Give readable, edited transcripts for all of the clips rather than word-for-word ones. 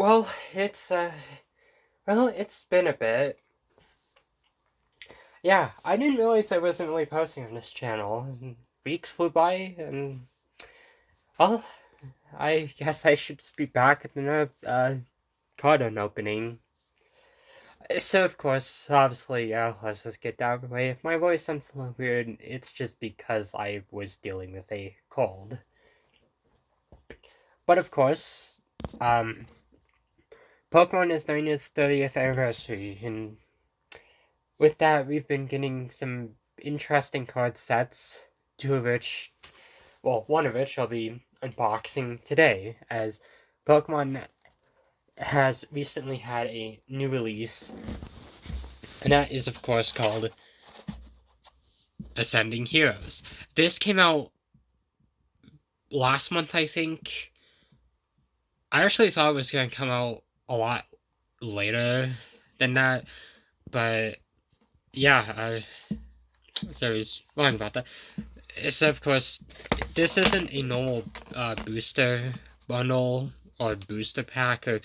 Well, it's been a bit. Yeah, I didn't realize I wasn't really posting on this channel. And weeks flew by, and well, I guess I should just be back at the card opening. So of course, obviously, yeah, let's just get that out of the way. If my voice sounds a little weird, it's just because I was dealing with a cold. But of course, um, Pokemon is doing its 30th anniversary, and with that, we've been getting some interesting card sets, two of which, well, one of which I'll be unboxing today, as Pokemon has recently had a new release, and that is, of course, called Ascending Heroes. This came out last month, I think. I actually thought it was going to come out a lot later than that, but yeah, so I was wrong about that. So, of course, this isn't a normal booster bundle or booster pack or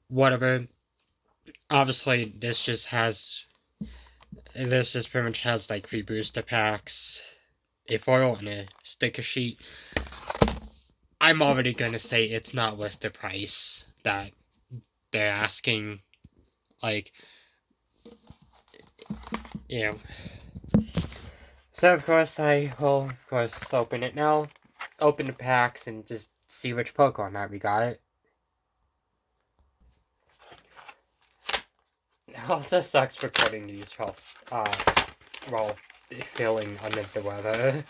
whatever. Obviously, this just pretty much has like 3 booster packs, a foil, and a sticker sheet. I'm already gonna say it's not worth the price that they're asking. Like, you know. So, of course, I will, of course, open it now. Open the packs and just see which Pokemon that we got. It also sucks recording these while feeling under the weather.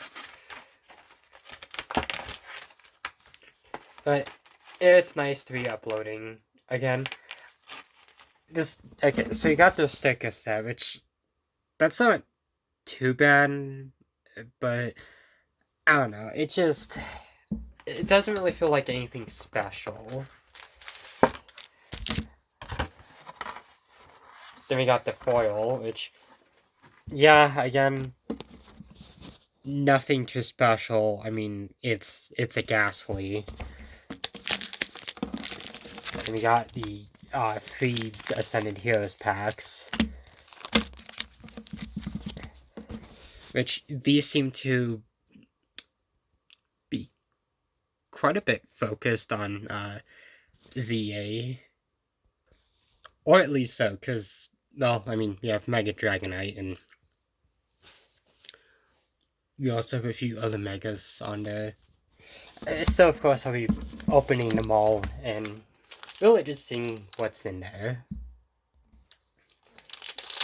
But it's nice to be uploading again. Okay, so you got the sticker set, which that's not too bad, but I don't know. It doesn't really feel like anything special. Then we got the foil, which, yeah, again, nothing too special. I mean, it's a Ghastly. And we got the 3 Ascended Heroes packs, which these seem to be quite a bit focused on ZA, or at least so, because, well, I mean, you have Mega Dragonite, and you also have a few other Megas on there. So, of course, I'll be opening them all and really just seeing what's in there.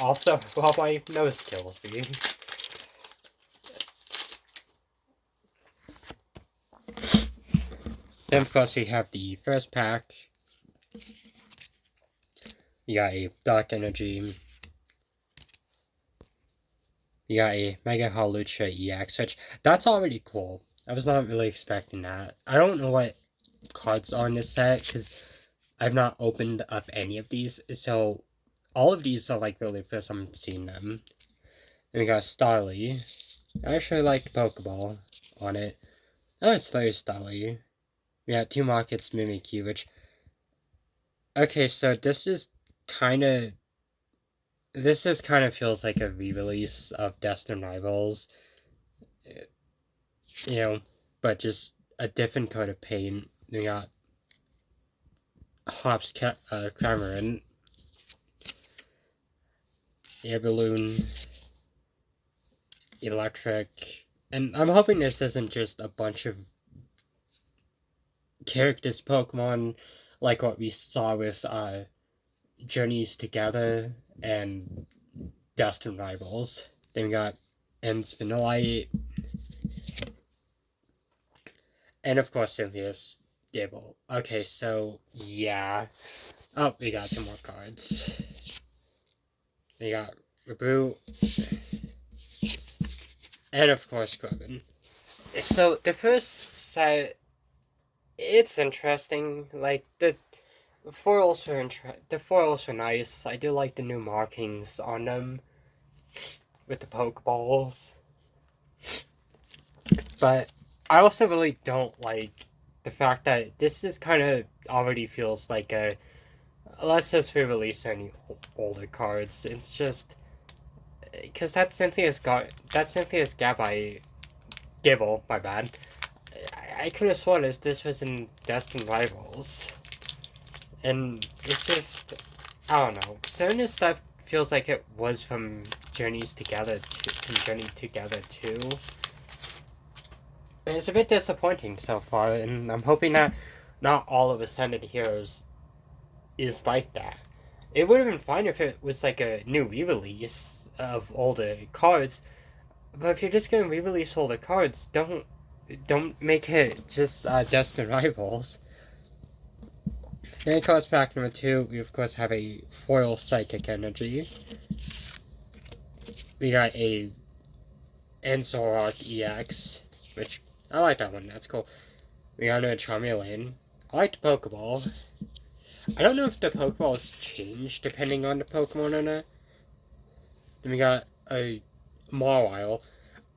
Also, while my nose kills me. Then, of course, we have the first pack. You got a Dark Energy. You got a Mega Hawlucha EX, which that's already cool. I was not really expecting that. I don't know what cards are in this set, because I've not opened up any of these, so all of these are like really first I'm seeing them. Then we got Starly. I actually like Pokeball on it. Oh, it's very Starly. We got 2 Markets Mimikyu, which... Okay, so this just kind of feels like a re-release of Destined Rivals. You know, but just a different coat of paint. We got Hops Cameron, Air Balloon, Electric, and I'm hoping this isn't just a bunch of characters Pokemon like what we saw with Journeys Together and Destined Rivals. Then we got Ends Vanillite, and of course Cynthia's Gable. Okay, so yeah. Oh, we got 2 more cards. We got Reboot, and of course Corbin. So the first set, it's interesting. Like the foils are nice. I do like the new markings on them with the Pokeballs, but I also really don't like the fact that this is kind of already feels like a let's just re-release any older cards. It's just because that Cynthia's Gabby Gibble, my bad. I could have sworn this was in Destined Rivals, and it's just I don't know. Certain of this stuff feels like it was from Journey Together too. And it's a bit disappointing so far, and I'm hoping that not all of Ascended Heroes is like that. It would have been fine if it was like a new re-release of older cards, but if you're just gonna re-release older cards, don't make it just Destined Rivals. Then cards pack number 2, we of course have a foil Psychic Energy. We got a Ensorok EX, which I like that one, that's cool. We got a Charmeleon. I like the Pokeball. I don't know if the Pokeballs change depending on the Pokemon or not. Then we got a Mawile.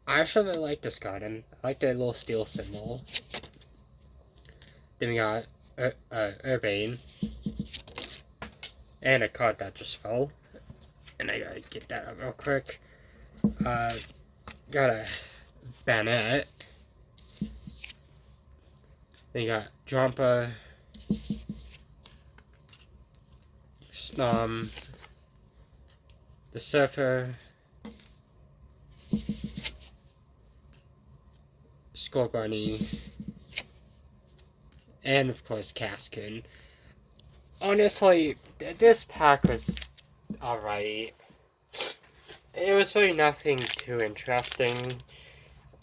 I actually really like this card, and I like the little steel symbol. Then we got Urbane. And a card that just fell. And I gotta get that out real quick. Got a Banette. Then you got Drampa. Snom. The Surfer. Scorbunny. And of course Cascoon. Honestly, this pack was alright. It was really nothing too interesting.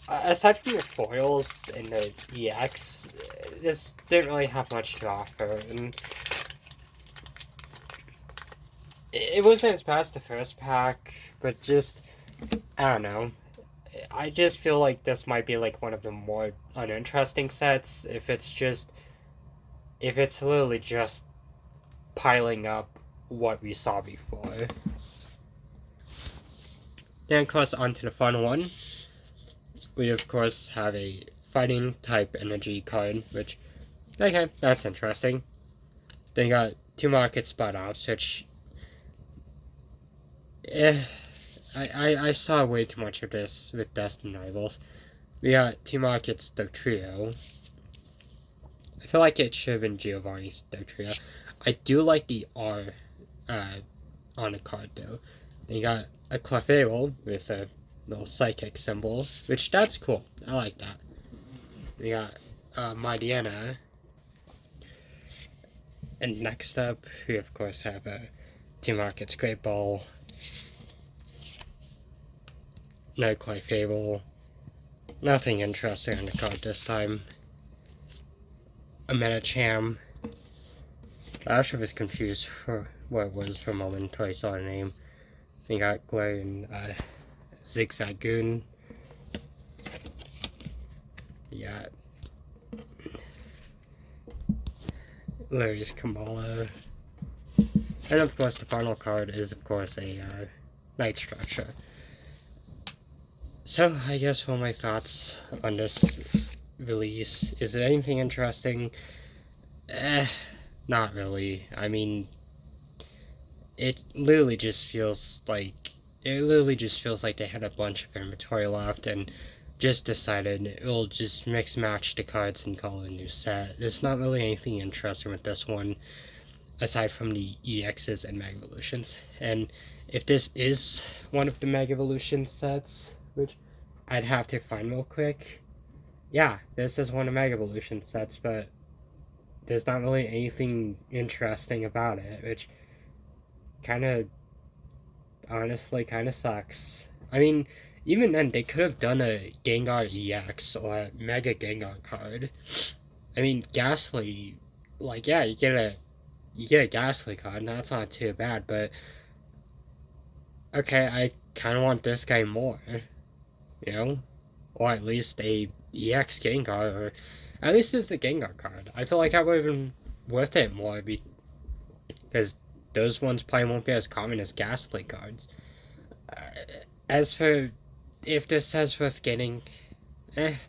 Aside from the foils and the EX, this didn't really have much to offer. And it wasn't as bad as the first pack, but just, I don't know. I just feel like this might be like one of the more uninteresting sets if it's literally just piling up what we saw before. Then of course onto the fun one. We of course have a fighting type energy card, which, okay, that's interesting. Then you got 2 market spot ops, which I saw way too much of this with Destined Rivals. We got 2 markets Dugtrio. I feel like it should have been Giovanni's Dugtrio. I do like the R on the card though. Then you got a Clefable with a little psychic symbol, which that's cool. I like that. We got Midiana. And next up, we of course have a 2 markets Great Ball. No Clefable. Nothing interesting on the card this time. A Medicham. I actually was confused for what it was for a moment until I saw the name. We got Glare and Zigzagoon. We got Larry's Kamala. And of course the final card is of course a Night Structure. So I guess all my thoughts on this release. Is it anything interesting? Not really. I mean, it literally just feels like they had a bunch of inventory left and just decided it will just mix match the cards and call it a new set. There's not really anything interesting with this one aside from the EXs and Mega Evolutions. And if this is one of the Mega Evolution sets, which I'd have to find real quick, yeah, this is one of Mega Evolution sets, but there's not really anything interesting about it, which honestly kind of sucks. I mean, even then, they could have done a Gengar EX or a Mega Gengar card. I mean, Ghastly, like, yeah, you get a Ghastly card, and that's not too bad, but okay, I kind of want this guy more, you know? Or at least a EX Gengar, or at least it's a Gengar card. I feel like that would have been worth it more, because those ones probably won't be as common as Ghastly cards. As for if this says worth getting,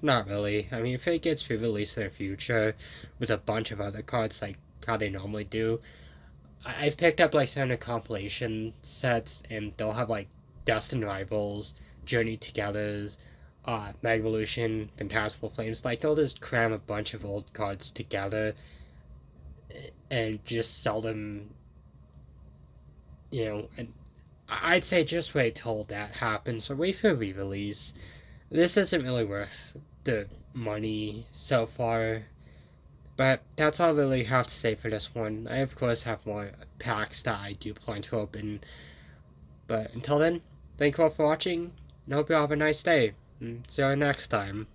Not really. I mean, if it gets re-released in the future with a bunch of other cards like how they normally do, I've picked up like some of the compilation sets, and they'll have like Dust and Rivals, Journey Togethers, Magvolution, Phantasmal Flames. Like they'll just cram a bunch of old cards together and just sell them. And I'd say just wait till that happens, or wait for a re-release. This isn't really worth the money so far. But that's all I really have to say for this one. I, of course, have more packs that I do plan to open. But until then, thank you all for watching, and hope you all have a nice day. And see you next time.